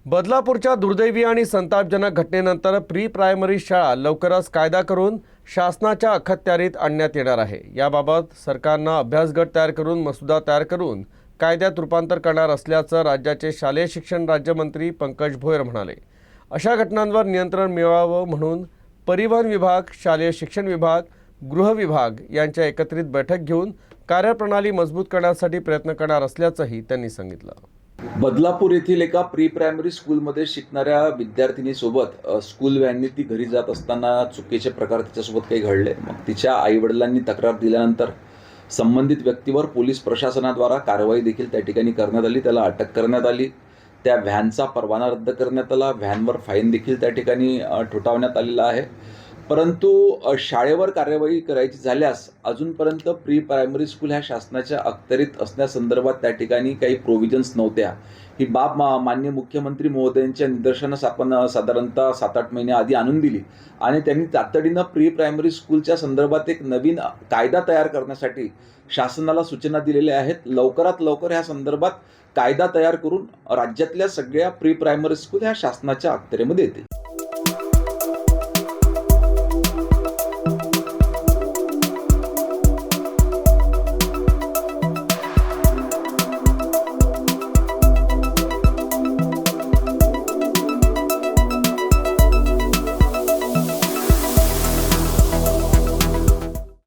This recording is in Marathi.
बदलापूरच्या दुर्दैवी आणि संतापजनक घटनेनंतर प्री प्रायमरी शाळा लवकरच कायदा करून शासनाच्या अखत्यारीत आणण्यात येणार आहे। याबाबत सरकारनं अभ्यासगट तयार करून मसुदा तयार करून कायद्यात रूपांतर करणार असल्याचं राज्याचे शालेय शिक्षण राज्यमंत्री पंकज भोयर म्हणाले। अशा घटनांवर नियंत्रण मिळवावं म्हणून परिवहन विभाग, शालेय शिक्षण विभाग, गृह विभाग यांच्या एकत्रित बैठक घेऊन कार्यप्रणाली मजबूत करण्यासाठी प्रयत्न करणार असल्याचंही त्यांनी सांगितलं। बदलापूर येथील एका प्री प्रायमरी स्कूलमध्ये शिकणाऱ्या विद्यार्थिनीसोबत स्कूल व्हॅनने ती घरी जात असताना चुकीचे प्रकार तिच्यासोबत काही घडले। मग तिच्या आईवडिलांनी तक्रार दिल्यानंतर संबंधित व्यक्तीवर पोलीस प्रशासनाद्वारा कारवाई देखील त्या ठिकाणी करण्यात आली। त्याला अटक करण्यात आली। त्या व्हॅनचा परवाना रद्द करण्यात आला। व्हॅनवर फाईन देखील त्या ठिकाणी ठोठावण्यात आलेला आहे। परंतु शाळेवर कार्यवाही करायची झाल्यास अजूनपर्यंत प्री प्रायमरी स्कूल ह्या शासनाच्या अखत्यारीत असण्यासंदर्भात त्या ठिकाणी काही प्रोव्हिजन्स नव्हत्या। ही बाब माननीय मुख्यमंत्री महोदयांच्या निदर्शनास आपण साधारणतः 7-8 महिने आधी आणून दिली आणि त्यांनी तातडीनं प्री प्रायमरी स्कूलच्या संदर्भात एक नवीन कायदा तयार करण्यासाठी शासनाला सूचना दिलेल्या आहेत। लवकरात लवकर ह्या संदर्भात कायदा तयार करून राज्यातल्या सगळ्या प्री प्रायमरी स्कूल ह्या शासनाच्या अखत्यारीमध्ये येतील।